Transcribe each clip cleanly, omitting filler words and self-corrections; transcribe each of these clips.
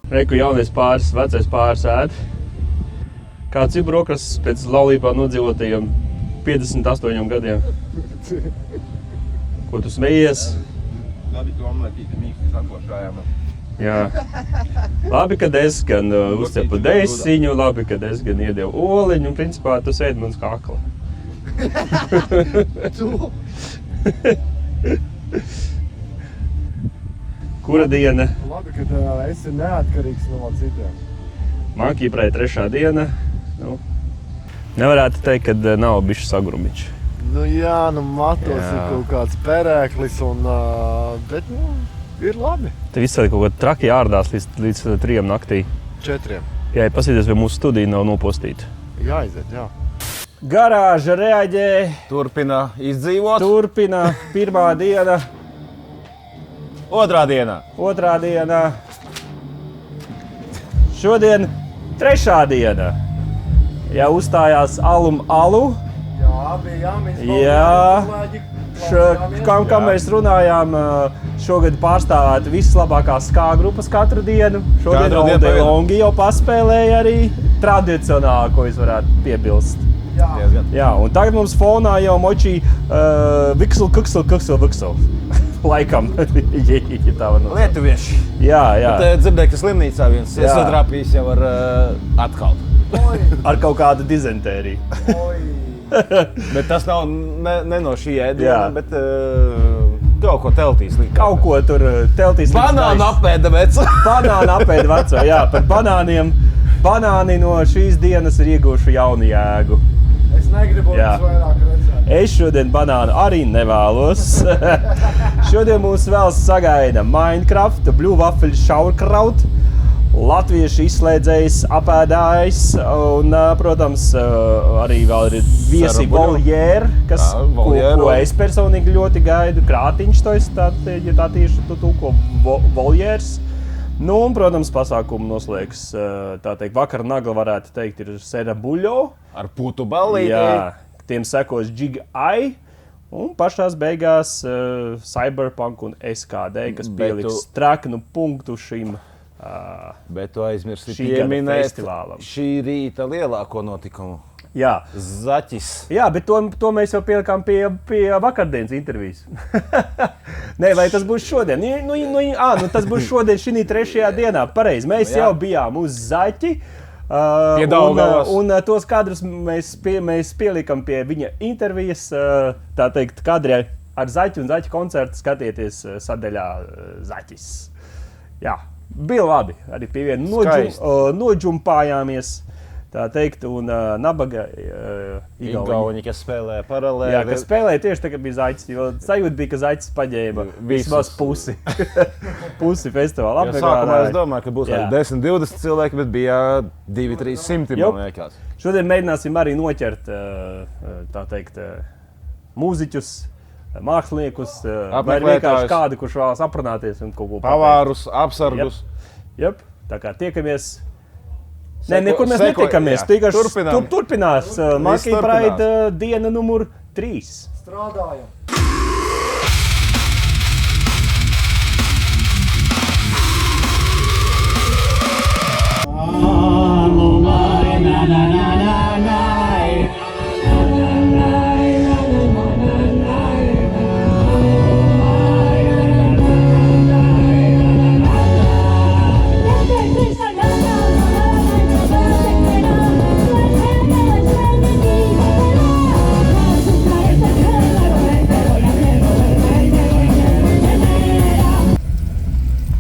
Reku jaunais pāris, vecais pāris ēd. Kāds ir brokastis pēc laulībā nodzīvotajiem 58 gadiem? Ko tu smejies? Labi, tu omletīti mīksti sakošājām. Jā. Labi, kad es gan uzcepu desiņu, labi, kad es gan iedevu oliņu, un principā tu sēdi mans kakla. Kura diena? Labi, ka esi neatkarīgs no citiem. Man Kiprē 3. diena. Nu, nevarētu teikt, ka nav bišķi sagrumiņš. Nu jā, matos ir kaut kāds perēklis, bet ir labi. Te visādi kaut kā traki jārdās līdz 3 naktī. 4. Jā, pasīties, vai mūsu studija nav nopostīta. Jāiziet, jā. Garāža reaģē. Turpina izdzīvot. Turpina 1. diena. 2. dienā. 2. diena. Šodien 3. diena. Ja uzstājās alu. Jā, bija jāmīst. Kā mēs runājām, šogad pārstāvēt visas labākās skā grupas katru dienu. Šodien Olde Longi jau paspēlēja arī tradicionāli, ko es varētu piebilst. Jā, un tagad mums fonā jau močī viksel. Laikam, ja tā var nosaukt. Lietuvieši. Jā. Bet dzirdēju, ka slimnīcā viens iesadrapījis jau ar atkal. Ar kaut kādu dizentēriju. Bet tas nav ne no šī ēdiena, bet kaut ko teltīs līdz. Kaut ko tur teltīs līdz. Banānu apēda veco. Banānu apēda veco, jā. Par banāniem. Banāni no šīs dienas ir ieguvuši jaunu jēgu. Es negribu viņus vairāk redzēt. Es šodien banānu arī nevēlos. Šodien mūs vēl sagaida Minecraft, Blue Waffle Sauerkraut, latviešu izslēdzējs, apēdājs un, protams, arī vēl ir viesi Voljēri, ko es personīgi ļoti gaidu. Krātiņš, tā tieši tulko Voljērs. Nu, un, protams, pasākumu noslēgs, tā teikt, vakar nagla varētu teikt, ir Sēra Buļo. Ar putu ballīti. Jā, tiem sekos Jig Ai. Un pašās beigās Cyberpunk un SKD, kas pieliks traknu punktu šim bet tu aizmirsti pieminēt festivālam. Šī rīta lielāko notikumu. Jā. Zaķis. Jā, bet to mēs jau pielikām pie vakardienas intervijas. Nē, vai tas būs šodien? Tas būs šodien šī 3. dienā. Pareizi, mēs jau bijām uz Zaķi. Un tos kadrus mēs pielikam pie viņa intervijas. Tā teikt, kadri ar Zaķi un Zaķi koncertu skatieties sadaļā Zaķis. Jā, bija labi. Arī pie viena noģumpājāmies. Tā teikt, un nabaga Igauņi, kas spēlē paralēli. Jā, kas spēlēja tieši tā, ka bija Zaķis, jo sajūta bija, ka Zaķis paģēma vismaz pusi festivāla apmeklētāji. Sākumā es domāju, ka būs 10-20 cilvēki, bet bija 200-300, man liekas. Šodien mēģināsim arī noķert, tā teikt, mūziķus, māksliniekus, vai vienkārši kādu, kurš vēlas aprunāties un kaut ko pateikt. Pavārus, apsargus. Jep, tā kā tiekamies. Nē, nekur mēs netikamies. Turpinās Monkey Pride diena numur 3. Strādājam.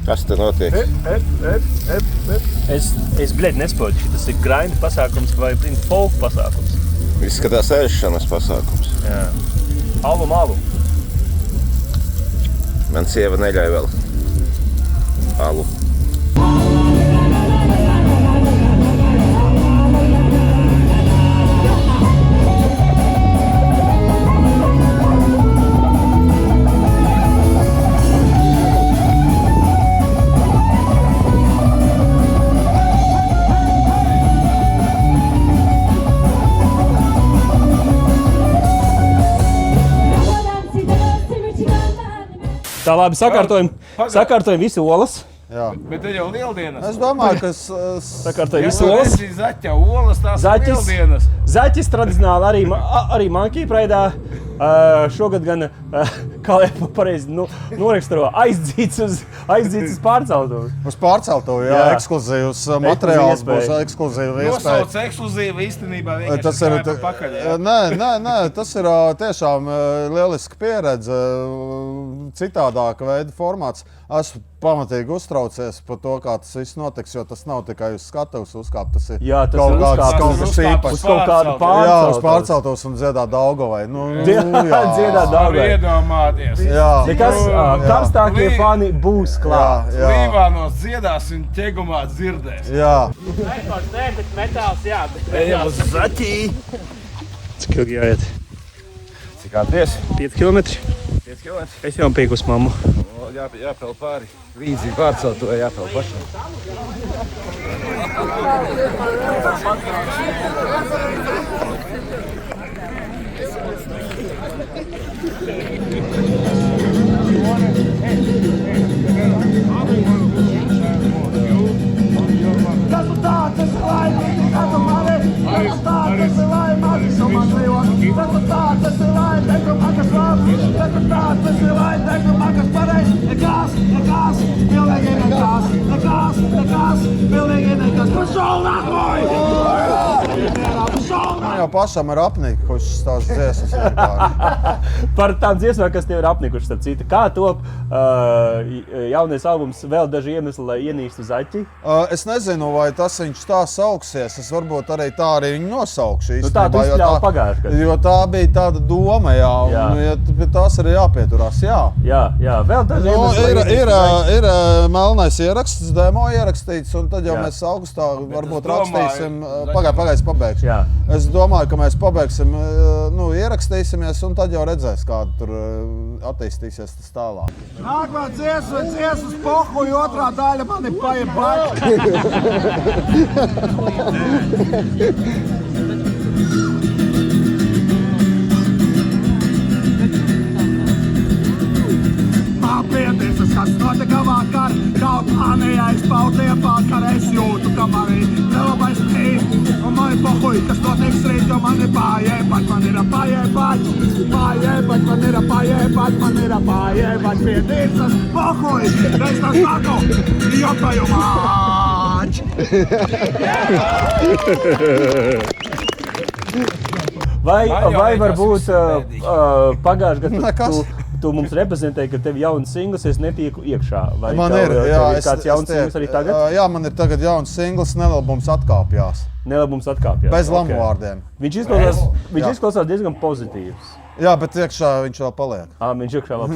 Kas te notiek? Es bļed nesaprotu, tas ir grinda pasākums vai folk pasākums? Izskatās ēšanas pasākums. Jā. Alu. Man sieva neļauj vēl alu. Tā labi, sakārtojam visi olas. Jā. Bet te jau lieldienas. Es domāju, ka Sakārtoja Ja visu tu olas. esi zaķa olas, tās ir Zaķis. lieldienas. Zaķis tradicionāli arī Monkey Pride'ā. Šogad gan, kā lai pareizi noraksturo, aizdzīts uz pārceltuvi. uz pārceltuvi, jā, ekskluzīvs materiāls būs ekskluzīva iespēja. Nosauc ekskluzīvi īstenībā Tas vienkārši ir, kāja pa pakaļ. Jā. nē, tas ir tiešām lieliska pieredze, citādāka veida formāts. Esmu pamatīgi uztraucies par to, kā tas viss notiks, jo tas nav tikai uz skatuves uzkāpt, tas ir Jā, tas kaut ir kāds uzkāpt kaut uz kas skatuves. īpašs. Uz kaut kādu Jā, uz pārceltuvi. pārceltos un dziedāt Daugavai. Dziedāt Var Daugavai. iedomāties. Jā. Nekas karstākie fani būs klāt. Jā. Līvānos dziedās un ķegumā dzirdēs. Jā. Ejam uz zaķī. Cik ilgi jāiet? Cik atties? 5 km. 5 km. Es jau pieku uz mammu. Jāpēl pāri. Līdzi pārcelt to jāpēl pašam. Man jau pašam ir apnikušas tās dziesmas vienkārši. Par tām dziesmām, kas tev ir apnikušas, starp citu. Kā top jaunais albums vēl daži iemesli, lai ienīstu zaķi? Es nezinu, vai tas viņš tā sauksies. Es varbūt arī tā arī viņu nosaukšu. Nu, tā tu īstenībā, jo izpļāvi pagājuši gadu. Jo tā bija tāda doma, jā. Jā. Un, ja pie tās arī jāpieturās, jā. Jā, vēl daži Nu, iemesli. lai ir, ienīstu ir, ir melnais ieraksts, demo ierakstīts, un tad jau Jā. mēs augustā varbūt es domāju, rakstīsim. zaķim- Pagaidzi, pabeigšu. Jā. Es domāju, ka mēs pabeigsim, nu, ierakstīsimies, un tad jau redzēs, kāda tur attīstīsies tas tālāk. Nākamā dziesmas pohuļu otrā daļa man ir paiebāta. Pietiesas, kas notika vakar, kaut kā neaizpaudie vakar, es jūtu, ka man ir nelabais mīt, un man ir pohuļ, kas notiks rīt, jo man ir paiebāt, man ir paiebāt, man ir paiebāt, pietiesas, pohuļ, es tā saku, jokoju māč. Vai varbūt pagājušajā gadā Nekas. tu mums reprezentēji, ka tev ir jauns singls, es netieku iekšā? Vai Man tev, ir, tev jā, ir kāds jauns singls arī tagad? Jā, man ir tagad jauns singls, Nelabums atkāpjās. Nelabums atkāpjas. Bez lamu vārdiem. Viņš Jā. izklausās diezgan pozitīvs. Jā, bet iekšā viņš vēl paliek. Viņš iekšā vēl.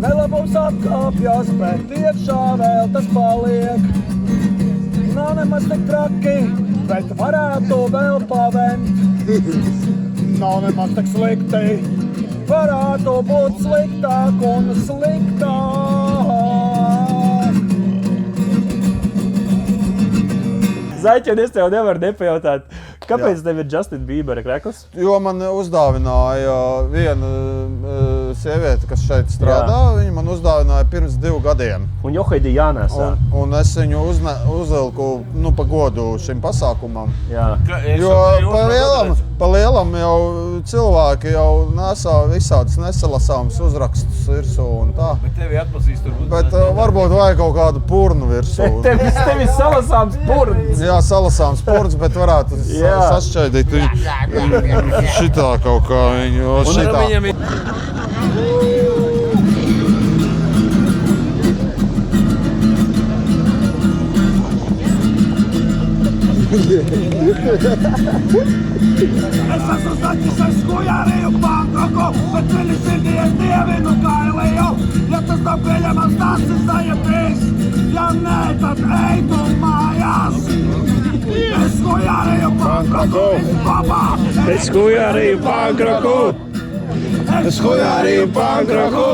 Nelabums atkāpjas, bet iekšā vēl tas paliek. Nav nemaz tik traki, bet varētu vēl pavēnt. Nav nemaz tik slikti, varētu būt sliktāk un sliktāk. Zaķi, un es tev nevaru nepajautāt, kāpēc tev ir Justin Bieber krekls? Jo man uzdāvināja viena sieviete, kas šeit strādā. Viņa man uzdāvināja pirms 2 gadiem. Un Johaidi jānēsā. Un es viņu uzvilku pa godu šim pasākumam. Jā. Jo pa lielam jau cilvēki jau nesā visādas nesalasāmas uzrakstus virsū un tā. Bet tevi atpazīst turbūt. Bet varbūt vajag kaut kādu purnu virsū. Tev ir salasāms purns. Jā, salasāms purns, bet varētu sašķaidīt viņu šitā kaut kā viņu. Šitā. Es esmu zaķis, es skujārēju pankroku, bet ceļi sirdī es dievinu kailēju. Ja tas nav pieļemams, tas ir zajapīs. Ja nē, tad ej tu mājās. Es skujārēju pankroku, vispapā. Es skujārēju pankroku. Es skujārēju pankroku.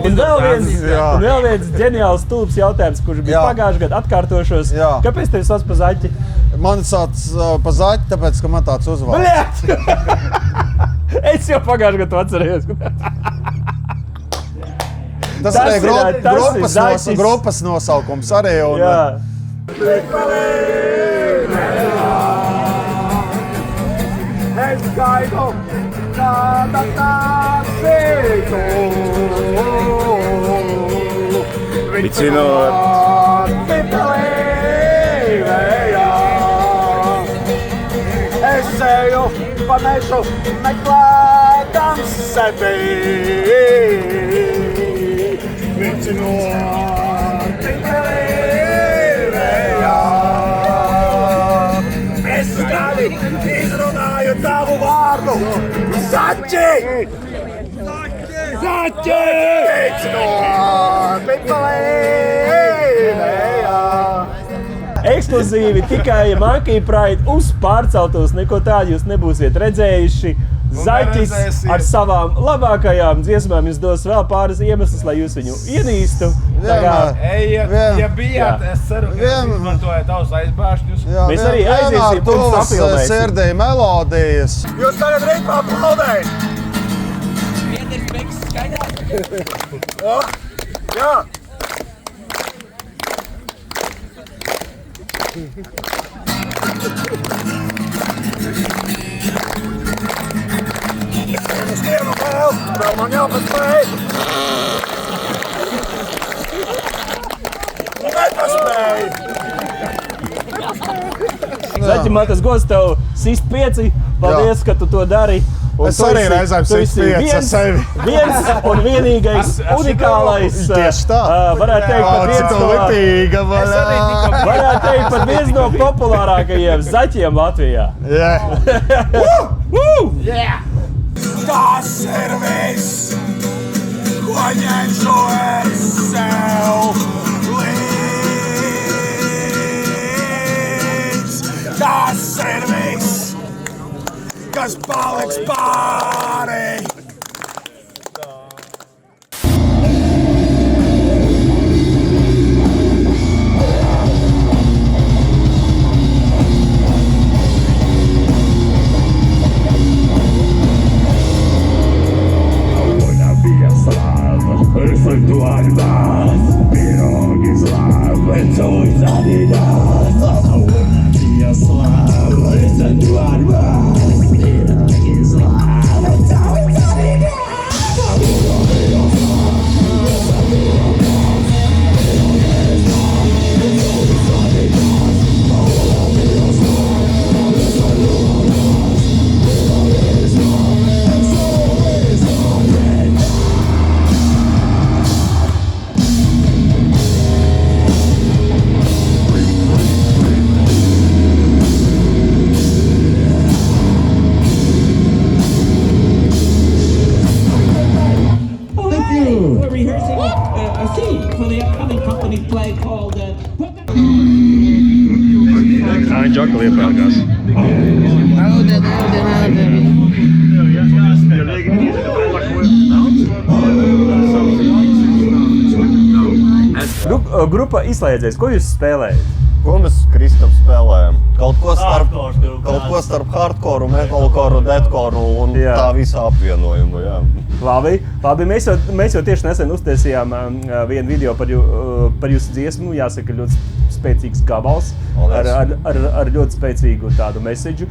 Un vēl viens ģeniāls stulbs jautājums, kurš bija Jā. pagājušajā gadā atkārtošos. Jā. Kāpēc tevi sauc par zaķi? Mani sauc pa Zaķi, tāpēc, ka man tāds uzvārds. Es jau pagājušajā gadā atcerējos. Tas arī grupas nosaukums arī. Es gaidu, kāda tā sītu. Vicinot. Es eju pa mežu meklēdams sevi. Vicinot pelīvējā. Es skaļi izrunāju tavu vārdu. Zaķi! Zaķi! Vicinot pelīvējā. Ekskluzīvi tikai Monkey Pride uz pārceltos, neko tādu jūs nebūsiet redzējuši. Zaķis ar savām labākajām dziesmām jums dos vēl pāris iemeslus, lai jūs viņu ienīstu. Ja bijāt, es ceru, ka jūs izmantojat tavus aizbāšņus. Mēs arī aiziesim punktus apfilmēsim. Sirdī melodijas. Jūs tagad rītmā aplaudējat! Pieders beigas skaidrāk. Jā! Es vienu vēl man jāpaspēj! Nepaspēj! Zaķi, man tas gods tev sist 5. Paldies, ka tu to dari. Un Es arī reizēm sistu 5 ar sevi. Viens un vienīgais unikālais. Tieši tā. Varētu teikt, pat viens no populārākajiem zaķiem Latvijā. Tas ir viss, ko ņemšu es sev līdz. Tas ir viss, kas paliks pāri. Grupa izslēdzies. Ko jūs spēlējat? Ko mēs Kristaps spēlējam? Kaut ko starp hardcore, metalcore, deathcore un tā visa apvienojumu. Jā. Labi. Mēs jau tieši nesen uztaisījām vienu video par jūsu dziesmu. Jāsaka, ļoti spēcīgs gabals ar ļoti spēcīgu tādu message.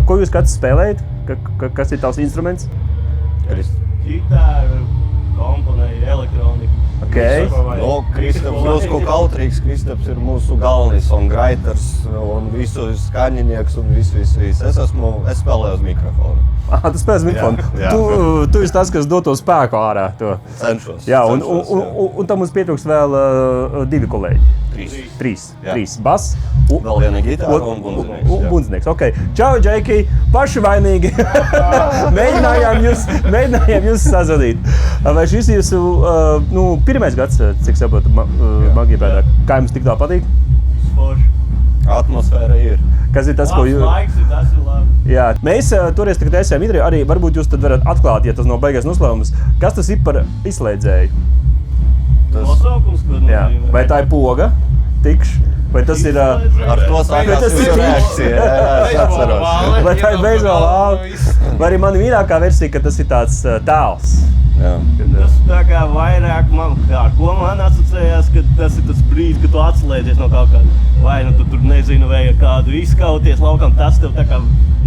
Ko jūs katrs spēlējat? Kas ir tavs instruments? Ģitāru, komponēju, elektroniku. Ok. Okay. No, Kristaps drusku kautrīgs. Kristaps ir mūsu galvenais songwriters un visu skaņinieks un visu. Es spēlēju uz mikrofonu. Tu spēlēji mikrofonu. Jā. Tu esi tas, kas dod to spēku ārā. To. Cenšos. Jā, un tam mums pietrūks vēl 2 kolēģi. 3. Bas. Vēl viena gitāra un bundzinieks. Bundzinieks, ok. Čau, Džeki, paši vainīgi. Mēģinājām jūs sazvanīt. Vai šis jūsu pirmais gads, cik saprotu, Magijapēdā? Kā jums tik tā patīk? Atmosfēra ir. Kas ir tas, ko jūs... Tas ir labi. Jā, mēs toreiz tagad esam intervijā, arī varbūt jūs tad varat atklāt, ja tas nav baigais noslēpums. Kas tas ir par izslēdzēju? Nosaukums, ko Jā. Vai tā ir poga, tikš? Vai tas ir... Ar to sākās jūsu reakcija. Es atceros. Vai tā ir beisbola vāle? Vai arī mana mīļākā versija, ka tas ir tāds tēls? Jā. Tas tā kā vairāk ar ko man asociējās, ka tas ir tas brīdis, kad tu atslēdzies no kaut kāda. Vai nu tu tur nezinu, vai kādu izskauties laukam, tas tev tā kā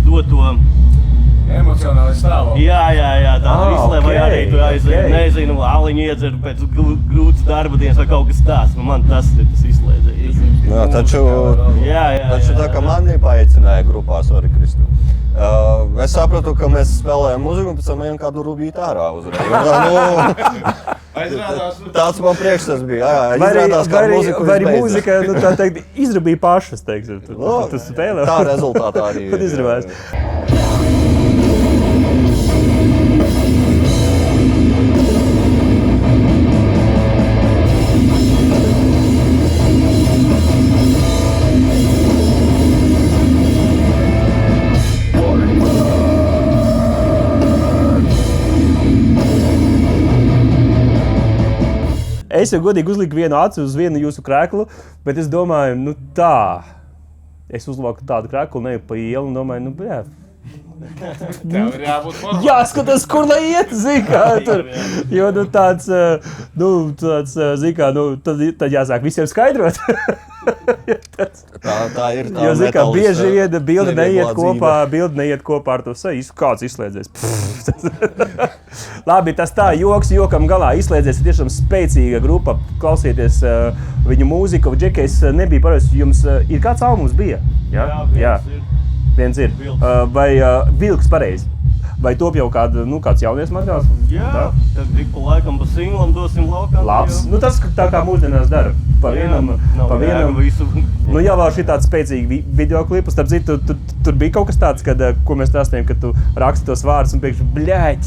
dod to... Emocionāli stāvokli. Jā, tā izslēdz, vai arī tu aiziet, nezinu, aliņu iedzer pēc grūtas darba dienas vai kaut kas tāds. Man tas ir tas izslēdzējis. Jā, taču tā kā mani paaicināja grupā, sorry, Kristu. Es sapratu, ka mēs spēlējam muziku un pēc tam ejam kādu rubīt ārā uzreiz. Tāds man priekšstats bija. Vai arī mūzika, tā teikt, izrabīja pašas, teiksim. Tu spēlē. Tā rezultātā arī Tad izrabājās. Es jau godīgi uzliku vienu aci uz vienu jūsu krēklu, bet es domāju, tā. Es uzlāku tādu krēklu, neju pa ielu un domāju, jā. Tev ir jābūt formā. Jāskatās, kur lai iet, zikā, tur. Jo, tāds, zikā, tad jāsāk visiem skaidrot. Tā ir tā jo, zikā, bieži vien bilde nevieglā neiet kopā ar to seju, kāds izslēdzies. Labi, tas tā, joks jokam galā, izslēdzies ir tiešām spēcīga grupa, klausieties viņu mūziku, Džekijs nebija pareizi, jums ir kāds albums bija? Jā. Viens ir. Vai Vilks pareizi? Vai top jau kāds jaunies materiāls? Jā, tad tik pa laikam pa singlam dosim laukā. Labs. Tas tā kā mūsdienās dara. Pa vienam visu. Jau vēl šī tāds spēcīgi videoklipu. Starp citu, tur bija kaut kas tāds, ko mēs stāstījām, ka tu raksti tos vārdus un pēkšņi bļaļ.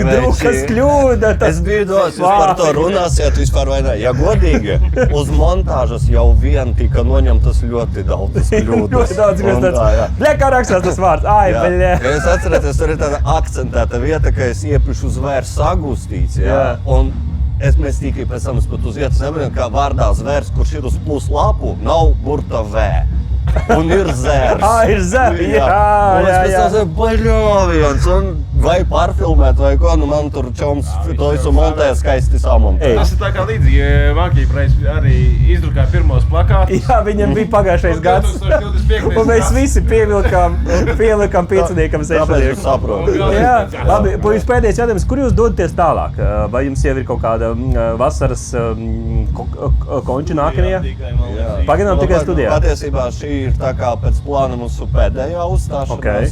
Drukas kļūda. Es bīdos, jūs par to runāsiet vispār vai ne. Ja godīgi, uz montāžas jau vien tika noņemtas ļoti daudzas kļūdas. Ļoti daudz kļūdas. Bļaļ, kā rakstās tas vārds? Ai, bļaļ. Jūs atceraties, tur ir tāda akcentēta vieta, ka es iepišu zvērs sagustīts, un mēs tikai pēc tam pat uz vietas nevaram, kā vārdā zvērs, kurš ir uz plus lapu, nav burta V. Un ir zērs. Ir zērs, jā. Un es pēc tam baļoviens, un vai pārfilmēt vai ko, man tur čoms to visu montēja skaisti samontēt. Tas ir tā kā līdzīgi, Magijapreiz arī izdrukāja pirmos plakātus. Jā, viņam bija pagājušais gads. 2025. Un mēs visi pievilkām pieciniekam, sešniekam. Tāpēc es saprotu. Jā, labi, jūs pēdējais jautājums, kur jūs dodaties tālāk? Vai jums jau ir kaut kāda vasaras konča nākamajā? Pagaidām tikai studijā. Patiesībā šī ir tā kā pēc plāna mūsu pēdējā uzstāšanās. Okay.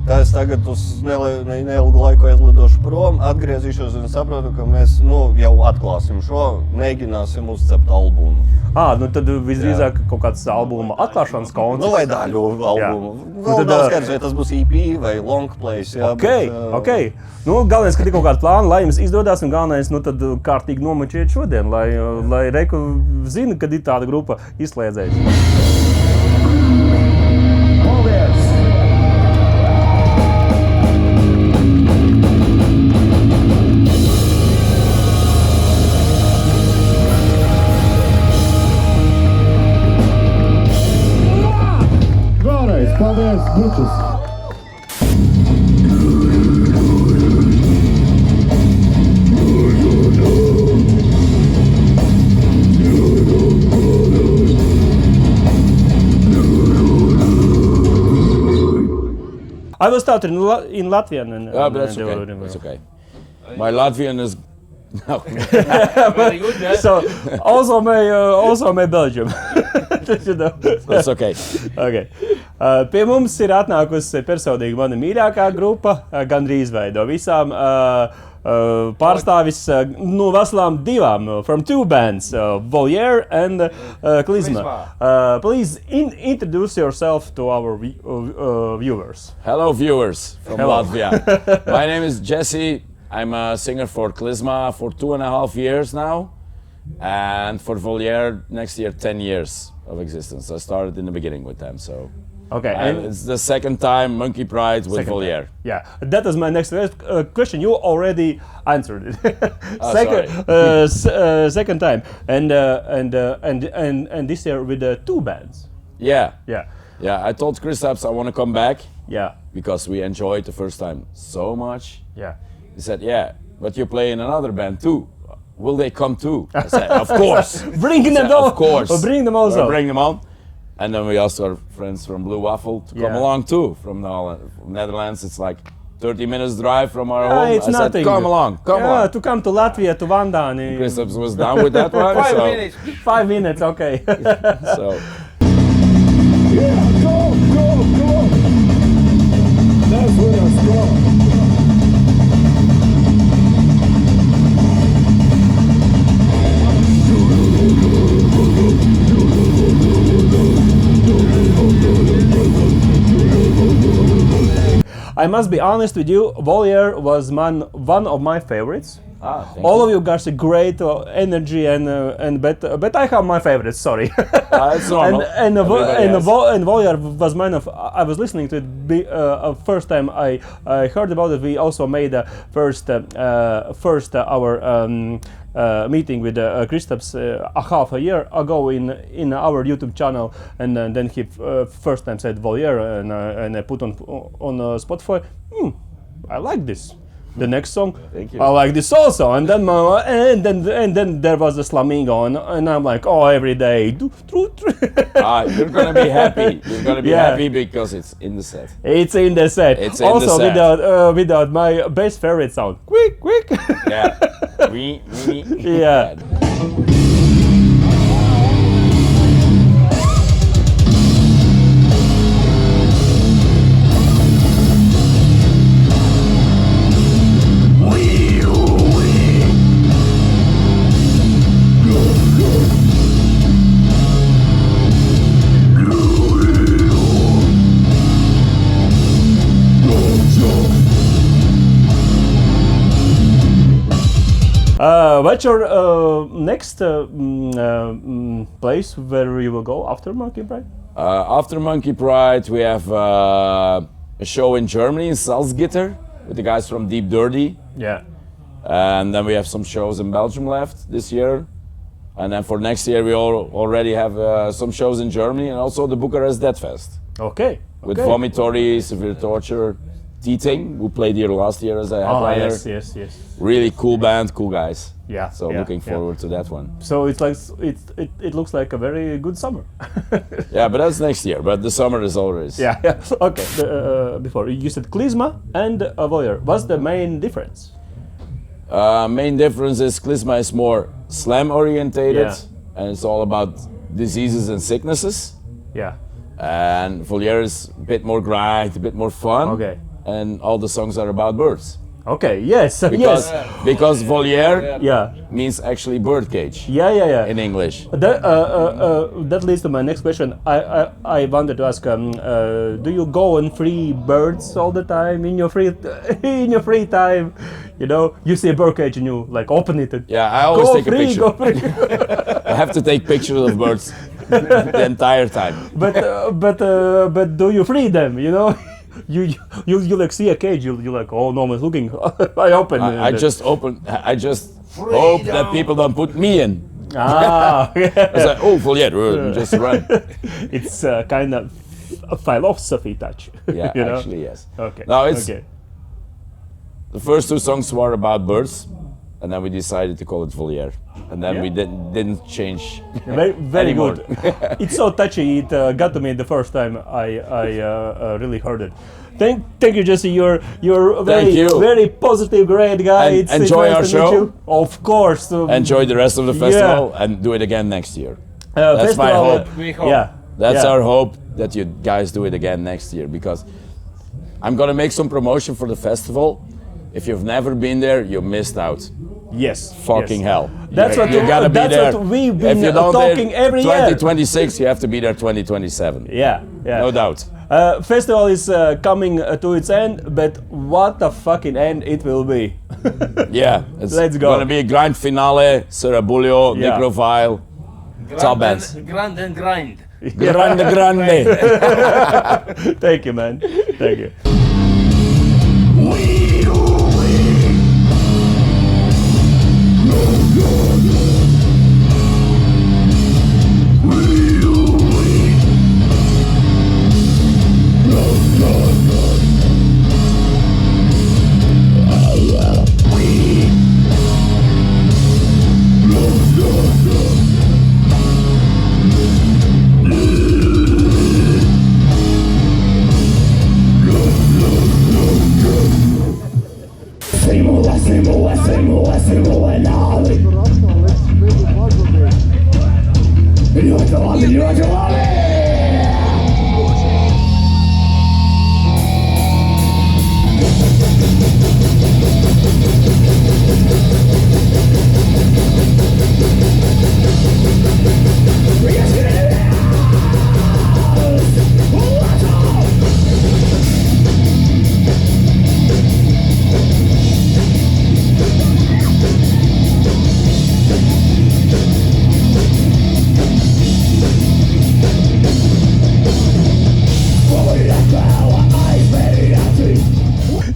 Tā es tagad uz neilgu laiku aizlidošu prom, atgriezīšos un saprotu, ka mēs jau atklāsim šo, mēģināsim uzcept albumu. Tad visdrīzāk kaut kāds albuma atklāšanas koncerts. Vai daļu albumu. Vēl nav skaidrs, vai tas būs EP vai long plays. Ok. Galvenais, ka ir kaut kāda plāna, lai jums izdodās, un galvenais, tad kārtīgi nomačiet šodien, lai Reku zina, kad ir tāda grupa izslēdzējusi. Paldies, bučus! I will start in Latvian. Yeah, but that's okay. My Latvian is No. Very good, yeah. So also may Belgium. You know? That's okay. Okay. Pie mums ir atnākusi personīgi mana mīļākā grupa, gandrīz vai no visām pārstāvis no veselām divām, from two bands, Voliere and Klizma. Please introduce yourself to our viewers. Hello, viewers from Hello. Latvia. My name is Jesse. I'm a singer for Klizma for 2.5 years now. And for Voliere, next year, 10 years of existence. I started in the beginning with them, so. Okay. And it's the second time Monkey Pride with Second Voliere. time. Yeah, that is my next question. You already answered it. Second time, and this year with two bands. Yeah. Yeah, Yeah, I told Kristaps I want to come back yeah, because we enjoyed the first time so much. yeah. He said, yeah, but you play in another band too. Will they come too? I said, of course. Bring them said, all. Of course. Bring them also. We'll bring them on. And then we asked our friends from Blue Waffle to come Yeah. along too. From the Netherlands, it's like 30 minutes drive from our home. It's I nothing. said, come along, come Yeah, along. to come to Latvia, to Vandāni. Kristaps was down with that one. 5 so, minutes. 5 minutes, okay. so I must be honest with you, Voliere was one of my favorites. thank All of you guys are great energy and but I have my favorites. Sorry. it's normal. and Everybody has. Voliere was mine of. I was listening to it first time I heard about it. We also made the first our meeting with Kristaps a half a year ago in our YouTube channel, and then he first time said Voliere, and I put on Spotify. I like this. The next song, Thank you. I like this also, and then there was a Flamingo, and I'm like, oh, every day, You're gonna be happy. You're gonna be Yeah. happy because it's in the set. It's in the set. It's in the also set. without my best favorite sound, quick. Yeah. Yeah. What's your next place where you will go after Monkey Pride? After Monkey Pride, we have a show in Germany in Salzgitter with the guys from Deep Dirty, Yeah. and then we have some shows in Belgium left this year. And then for next year, we already have some shows in Germany and also the Bucharest Death Fest Okay. with okay. Vomitory, Severe Torture, T-Ting, who played here last year as a Oh, headliner. yes. Really cool band, cool guys. Yeah. So yeah, looking yeah. forward to that one. So it's like it looks like a very good summer. Yeah, but that's next year. But the summer is always. Yeah. Okay. Before you said Klizma and Voliere. What's the main difference? Main difference is Klizma is more slam orientated, Yeah. and it's all about diseases and sicknesses. Yeah. And Voliere is a bit more grind, a bit more fun. Okay. And all the songs are about birds. Okay. Yes. Because yes. because Voliere Yeah. means actually birdcage Yeah. in English. That leads to my next question. I wanted to ask, do you go and free birds all the time in your free time? You know, you see a bird cage and you like open it. And Yeah, I always go take a free, picture. go free. I have to take pictures of birds the entire time. but do you free them? You know, you like see a cage, you like, oh no one's looking. I open. I just hope that people don't put me in. Ah, I was like, oh, Voliere, just run. it's kind of a philosophy touch. Yeah, you know? actually, yes. Okay. No, it's okay. the first two songs were about birds, and then we decided to call it Voliere. And then we didn't change Very anymore. good. It's so touchy. It got to me the first time I really heard it. Thank you, Jesse. You're Thank you. very positive, great guy. And It's enjoy nice our to meet show. you. Of course. Enjoy the rest of the festival and do it again next year. Festival, That's my hope. We hope. Yeah. That's yeah. our hope, that you guys do it again next year, because I'm gonna make some promotion for the festival. If you've never been there, you missed out. Yes. Fucking yes. hell. That's what you gotta be that's there. what we've If been you don't talking there, every year. 2026, you have to be there 2027. Yeah. No doubt. Festival is coming to its end, but what a fucking end it will be. Yeah, it's Let's go. gonna be a grand finale, Serabulio, Yeah. Necrovile, top bands. Grand and grind. Grande. Thank you, man. Thank you.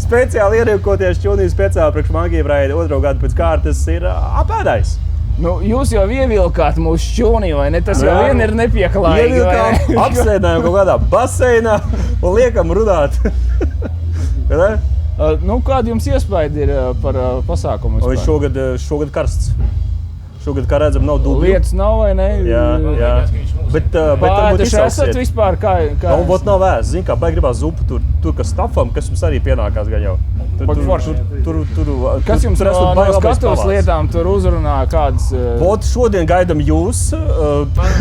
Speciāli ierīkoties šķūnī speciāli priekš Monkey Pride otro gadu pēc kārtas ir apēdājs. Nu, jūs jau ievilkāt mūsu šķūnī, vai ne? Tas jau Jā. vien ir nepieklājīgi. Ievilkām, apsēdājām kaut kādā baseinā un liekam runāt. Ne? Nu, kāda jums iespēja ir par pasākumu? Vai šogad karsts? Šogad, kā redzam, nav dubļu. Lietas nav, vai ne? Jā. Bet varbūt Pātaši esat vispār kā... Un vot nav vēsts. Zini, kā baigi gribās zupu tur, kas stafam, kas jums arī pienākās gan jau. Kas jums no skatuves lietām tur uzrunā kādas... Vot šodien gaidam jūs.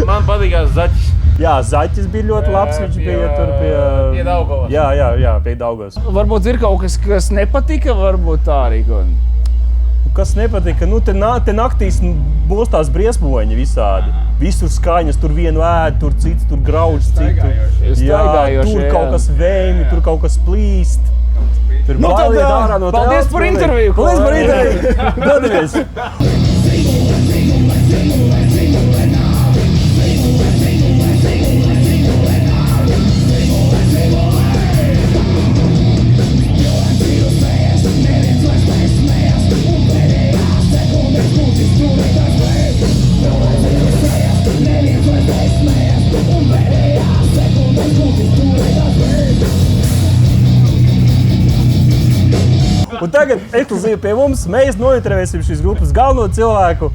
Man patīkās zaķis. Jā, zaķis bija ļoti labs. Viņš bija tur Pie Daugavas. Jā, pie Daugavas. Varbūt ir kaut kas nepatika, varbūt tā arī kaut. Kas nepatika, nu te naktīs būs tās briesmoņi visādi. Visur skaņas, tur vienu ēd, tur cits, tur grauž citu. Jā, tur kaut kas vēmi, tur kaut kas plīst. Tur bailiet ārā no paldies par interviju! Paldies par interviju! Dodamies! Un tagad ekskluzīvi pie mums mēs nointervēsim šīs grupas galveno cilvēku.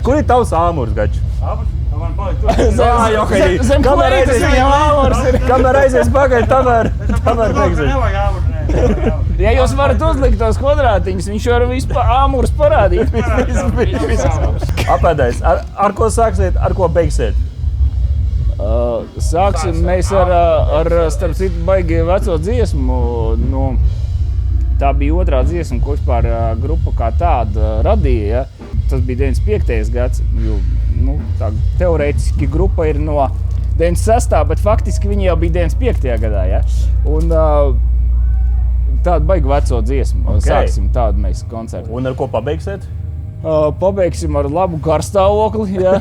Kur ir tavs āmurs, Gaču? Zem klētas viņam āmurs ir. Kamēr aizies pagaļ, tamēr beigsies. Ja jūs varat uzlikt tos kvadrātiņus, viņš var vispār āmurs parādīt. Apēdājs. Ar ko sāksiet, ar ko beigsiet? Sāksim mēs ar starp citu baigi veco dziesmu. Nu, tā bija otrā dziesma, ko vispār grupa kā tāda radīja. Ja? Tas bija 95. gads, jo nu, tā teorētiski grupa ir no 96. bet faktiski viņi jau bija 95. gadā. Ja? Un tāda baigi veco dziesmu. Okay. Sāksim tādu mēs koncertu. Un ar ko pabeigsiet? Pabeigsim ar labu garstāvokli. Ja?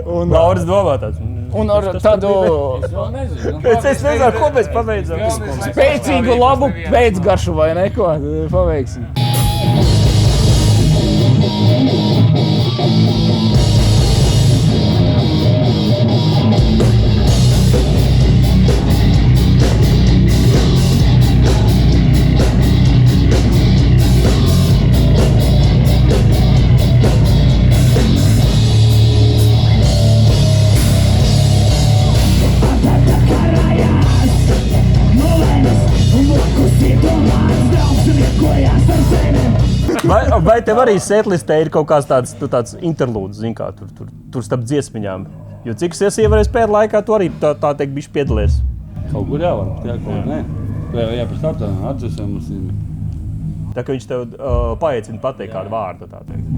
Un Lauris domā tāds. Un ar tādu Es nezinu, ko mēs pabeidzam. spēcīgu labu pēcgaršu vai neko paveiksim. Vai tev arī setlistē ir kaut kāds tāds interlūds, zin kā, tur starp dziesmiņām? Jo cik es ievarēju spēļu laikā, tu arī tā teikt bišķi piedalies. Kaut kur jāvar, kaut kur nē. Jā, par startām atdzesam mums ir. Tā kā viņš tev paiecina pateikt kādu vārdu, tā teikt.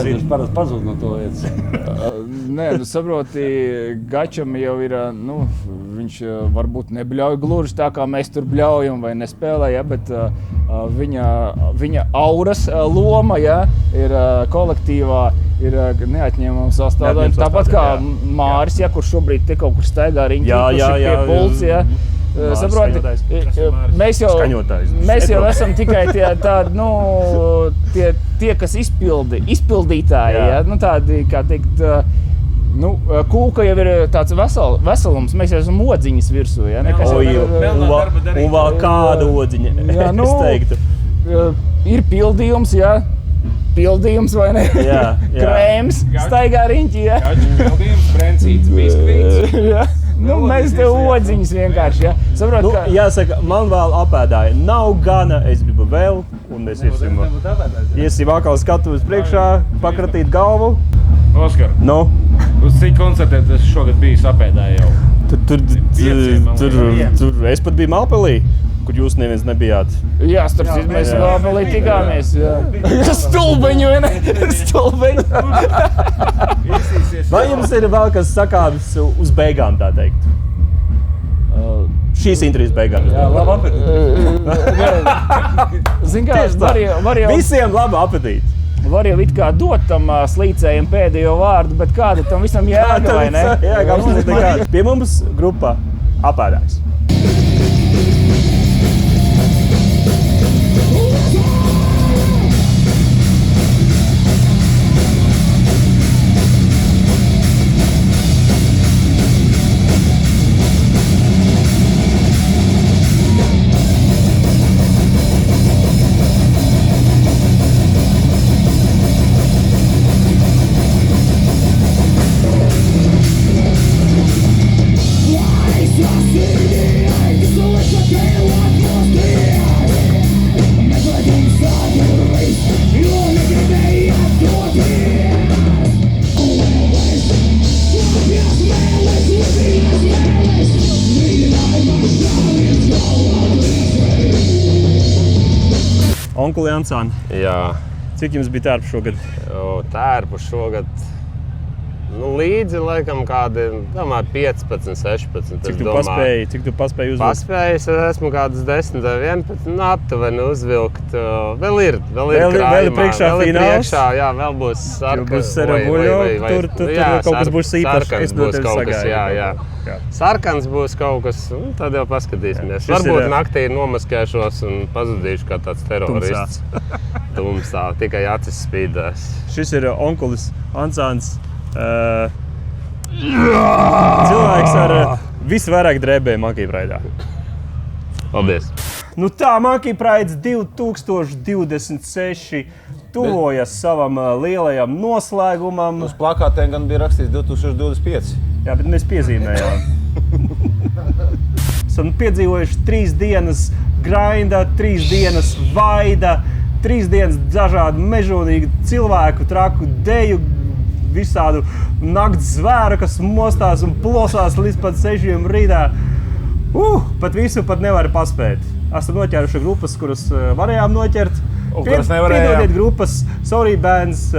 Viņš parasti pazūd no to vietas. Nē, saproti, Gačam jau ir, viņš varbūt nebļauj gluži tā, kā mēs tur bļaujam vai nespēlē, ja, bet viņa auras loma, ja, ir kolektīvā, ir neatņemama sastāvdaļa. Tāpat kā Māris, ja, kurš šobrīd te kaut kur staigā riņķī, kurš ir pie pults, ja. Saproti, mēs jau esam tikai tie, kas izpildītāji, ja? Tādi, kā teikt, kūka jau ir tāds veselums, mēs jau esam odziņas virsū, ja? Un vēl kāda odziņa, es teiktu. Ir pildījums, ja? Pildījums vai ne? Jā. Krēms, staigā riņķī, ja? Pildījums, brencīts, biskvīts. Mēs te odziņas vienkārši, ja? Saprot, ka... Jāsaka, man vēl apēdāja. Nav gana, es gribu vēl, un mēs iesim atkal skatuves priekšā, pakratīt galvu. Oskar, uz cik koncertiem tas šogad bijis apēdāja jau? Tur es pat biju Malpelī, kur jūs neviens nebijāt. Jā, starp citu, mēs Malpelī tikāmies. Stulbeņu, vai ne? Stulbeņu. Vai jums ir vēl kas sakāms uz beigām, tā teikt? Šīs intervijas beigām. Jā, labu apetīti. Zin kā, var jau... Visiem labu apetīti. Var jau it kā dot tam slīcējiem pēdējo vārdu, bet kāda tam visam jēga, vai ne? Jēga, absolūti nekāda. Pie mums grupa Apēdājs. Onkuli Ansāni. Jā. Cik jums bija tērpu šogad? Tērpu šogad līdzi laikam kādi 15, 16. Cik tu paspēji uzvilkt? Paspējis, esmu kādas 10 vai 11, aptuveni uzvilkt. Vēl ir krājumā. Priekšā fināls? Jā, vēl būs sarkans. Būs Serabuļo, tur kaut kas būs īpašs. Sarkans būs kaut kas, jā. Sarkans būs kaut kas, tad jau paskatīsimies. Varbūt naktī nomaskēšos un pazudīšu kā tāds terorists. Tumsā, tikai acis spīdēs. Šis ir onkulis Ansāns. Cilvēks ar visvairāk drēbēm Monkey Pride'ā. Paldies! Tā Monkey Pride 2026 tuvojas savam lielajam noslēgumam. Uz plakātiem gan bija rakstīts 2025. Jā, bet mēs piezīmējām. Esam piedzīvojuši 3 dienas grinda, 3 dienas vaida, 3 dienas dažādu mežonīgu cilvēku, traku deju, visādu nakts zvēru, kas mostās un plosās līdz pat 6 rītā. Pat visu nevar paspēt. Esam noķēruši grupas, kuras varējām noķert. Piedodiet grupas, sorry bands,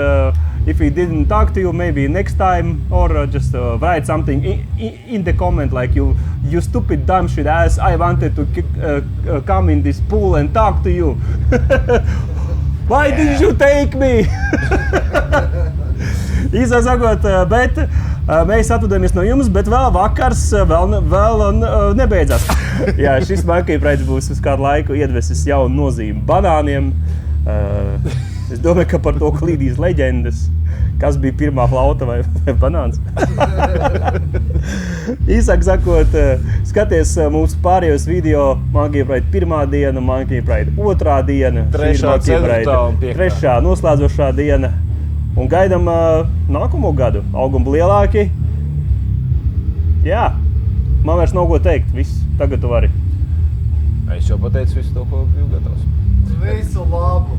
if we didn't talk to you, maybe next time, or just write something in the comment like you stupid dumb shit ass, I wanted to come in this pool and talk to you. Why didn't you take me? Īsā sakot, bet mēs atvadamies no jums, bet vēl vakars vēl nebeidzās. Jā, šis Monkey Pride būs uz kādu laiku iedvesis jaunu nozīmi banāniem. Es domāju, ka par to klīdīs leģendas, kas bija pirmā flauta vai banāns. Īsāk sakot, skaties mūsu pārējos video Monkey Pride 1. diena, Monkey Pride 2. diena, 3. noslēdzošā diena. Un gaidām nākamo gadu. Augumi lielāki. Jā, man vairs nav ko teikt. Viss, tagad tu vari. Es jau pateicu visu to, ko biju gatavs. Visu labu!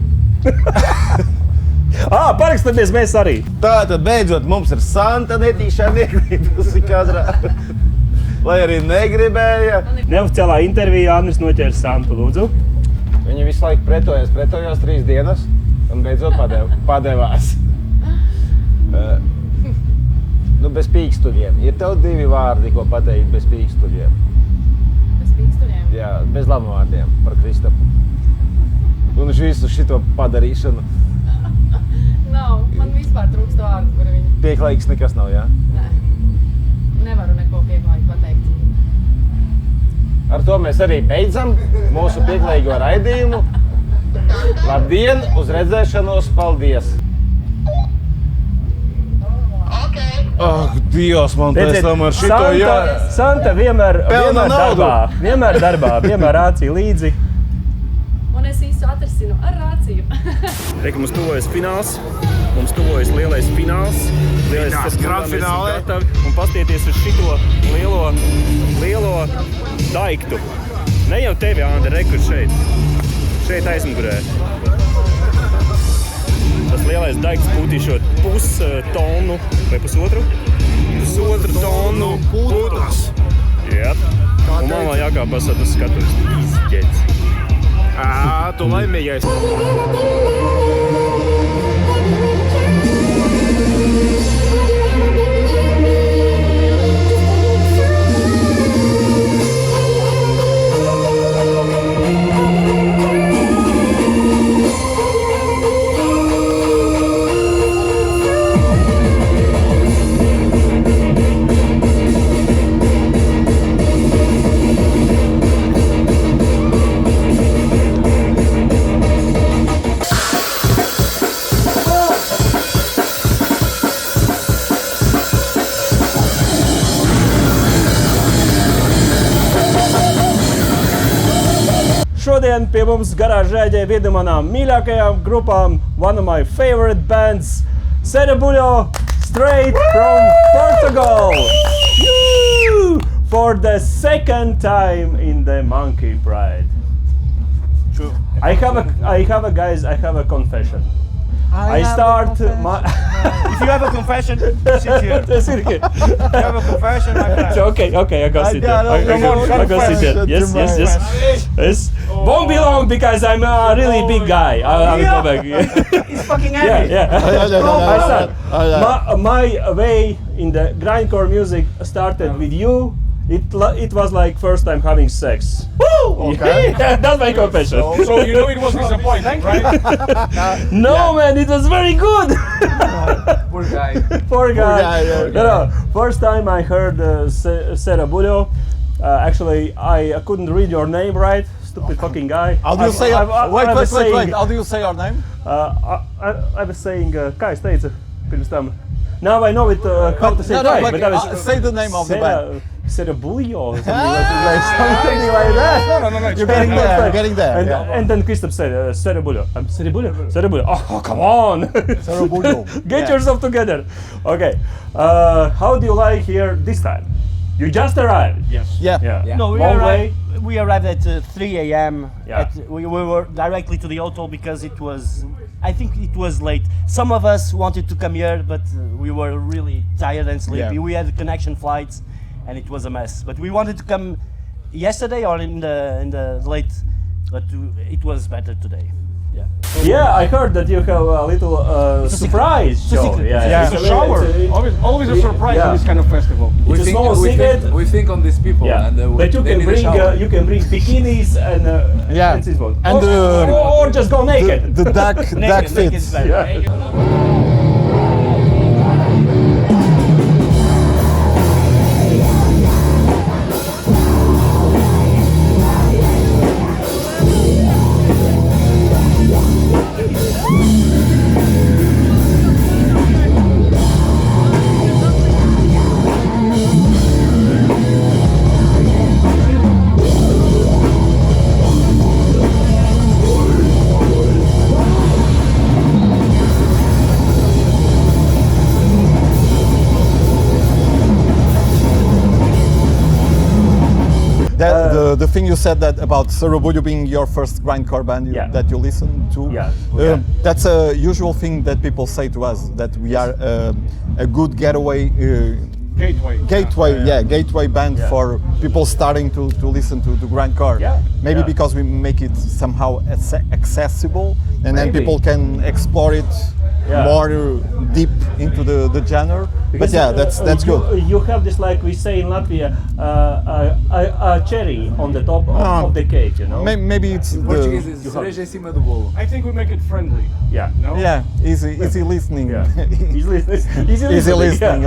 Parakstaties mēs arī. Tātad beidzot mums ir Santa netīšā negribas kadrā. Lai arī negribēja. Neoficiālā intervijā Andris noķēra Santu, lūdzu. Viņi visu laiku pretojās 3 dienas un beidzot padevās. Bez pīkstuļiem. Ir tev 2 vārdi, ko pateikt bez pīkstuļiem. Bez pīkstuļiem? Jā, bez lamavārdiem par Kristapu. Un uz visu šito padarīšanu. Nav, man vispār trūkst vārdu par viņu. Pieklājīgs nekas nav, jā? Nē, nevaru neko pieklājīgi pateikt. Ar to mēs arī beidzam mūsu pieklājīgo raidījumu. Labdien, uz redzēšanos, paldies! Ak, Dievs, man pēc tam ar šito Santa vienmēr darbā, vienmēr rācija līdzi. Un es īstu atrasinu ar rāciju. Reika, mums tuvojas fināls, mums tuvojas lielais fināls. Fināls, grandfināle. Un pastieties uz šito lielo daiktu. Ne jau tevi, Anda, rekur šeit aizmugurē. Tas lielais daikts būtīšot pustonu vai pusotru tonu putas. Jā. Un man vēl jākāpās ar tas skatuves. Izķets. Tu laimīgais. Šodien pie mums garāžēģē viena no manām mīļākajām grupām, one of my favorite bands, Cerebulho, straight from Portugal. Woo! For the second time in the Monkey Pride. True. I have a confession. I start my... If you have a confession, sit here. Tas ir If you have a confession, my friend. Okay, I go sit there. I go sit there. Yes. Won't be long because I'm a really big guy. I'll go back. It's fucking heavy. Yeah. My way in the grindcore music started with you. It was like first time having sex. Woo! Okay. Yeah, that's my confession. So you know it was disappointing, right? No, man, it was very good. Poor guy. Poor guy. No, first time I heard Cerebulho. Actually, I couldn't read your name right. Stupid fucking guy. How do you say? Wait. How do you say your name? I was saying, kā es teicu pirms tam. Now I know it how to say it right. But I was, say the name of the band. Cerebulho, something like that. No. You're getting there. And then Christoph said, Cerebulho. Cerebulho. Oh, come on. Cerebulho. Get yourself together. Okay. How do you like here this time? You just arrived. Yes. Yeah. No, we arrived at 3 a.m. Yeah. We were directly to the hotel because I think it was late. Some of us wanted to come here, but we were really tired and sleepy. Yeah. We had connection flights, and it was a mess. But we wanted to come yesterday or in the late, but it was better today. Yeah. Yeah, I heard that you have a little surprise show. It's a shower. Always a surprise in this kind of festival. It's a small secret. We think on these people, and but you can bring bikinis and and this one. And or just go naked. The duck fits. the thing you said that about Sorobudu being your first grindcore band that you listen to. That's a usual thing that people say to us, that we are a good getaway. Gateway band for people starting to listen to grindcore. Maybe because we make it somehow accessible, and then people can explore it more deep into the genre. Because, but that's good. You have this, like we say in Latvia, a cherry on the top of the cake, you know. Maybe it's Portuguese is cereja em cima do bolo. I think we make it friendly. Yeah. No? Yeah, easy listening. Easy listening.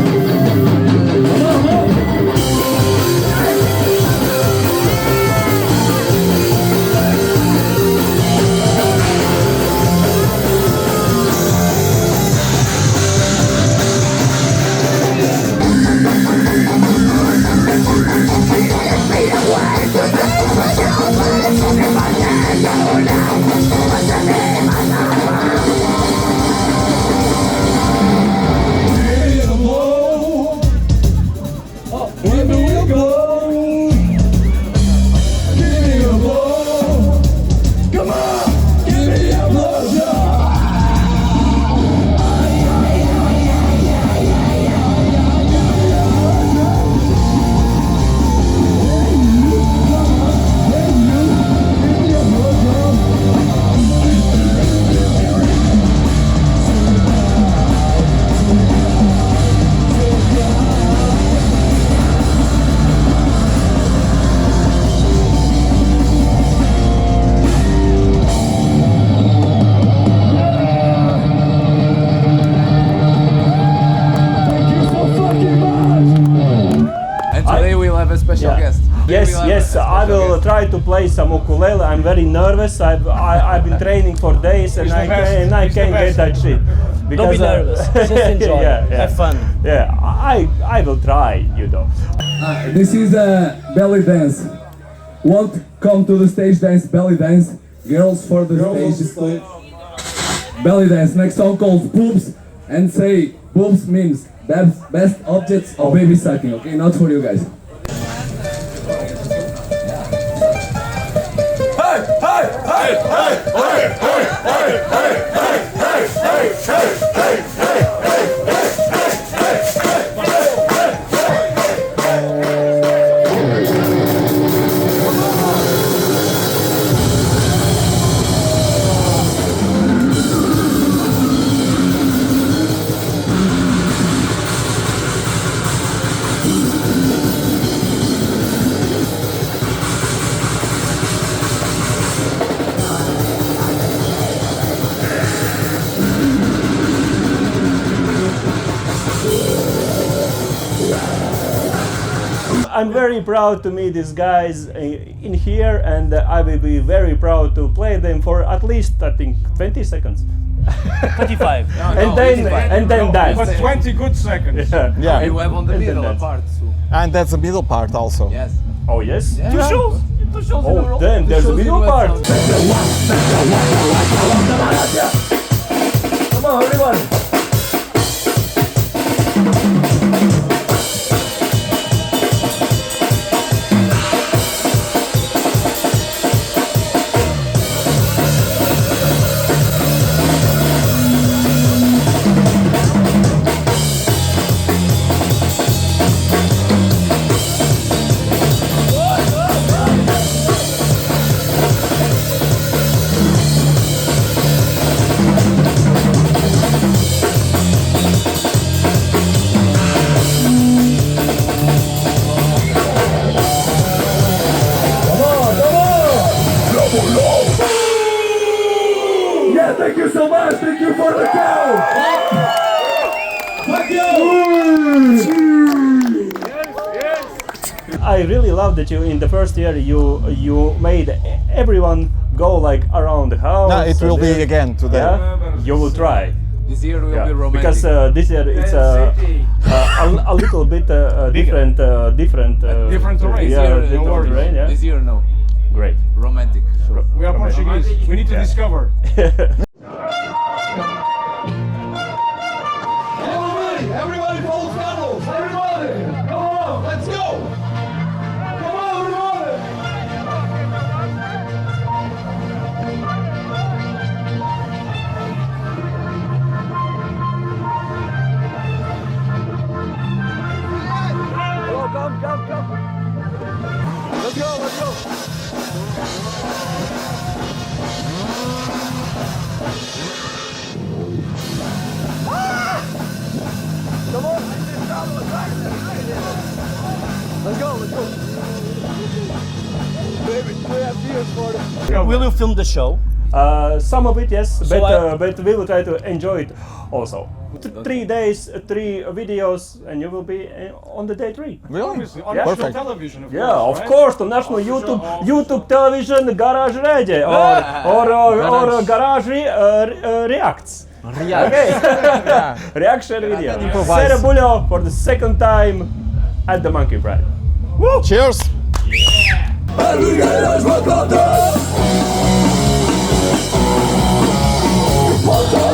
Yes, I will try to play some ukulele. I'm very nervous. I've been training for days and I can't get that shit. Don't be nervous. Just enjoy. Have fun. Yeah, I will try, you know. This is a belly dance. Won't come to the stage dance, belly dance. Girls for the stage. Belly dance. Next song called Boobs, and say boobs means best objects of baby sucking. Okay, not for you guys. I'm very proud to meet these guys in here, and I will be very proud to play them for at least, I think, 20 seconds. 25. And then dance. But 20 good seconds. Yeah. You have on the middle apart. So. And that's the middle part also. Yes. Oh yes? Yeah. Two shows in a row. Oh damn, there's a middle part. Come on, everyone. Thank you so much. Thank you for the cow. Fuck you. I really love that you in the first year you made everyone go like around the house. No, it will be again today. Yeah? You will try. This year will be romantic. Because this year it's a little bit different. Different terrain. Different terrain. Yeah. This year, no. Great. Romantic. Sure. We are Portuguese. We need to discover. Everybody follow schedules. Everybody, come on, let's go. Come on, everybody. Jump, jump, jump. Let's go, let's go. Ah! Come on. Let's go, let's go. Baby, do you have beers for them? Will you film the show? Some of it, yes, So but we will try to enjoy it also. 3 days, 3 videos, and you will be on the day 3. Really? Obviously, on Yeah. national television, of Yeah, course, of course, on national YouTube television, Garage Radio or Garage Reacts. Okay. Reaction video. improvise. Sarah Bullo for the 2nd time at the Monkey Pride. Woo! Cheers! Monta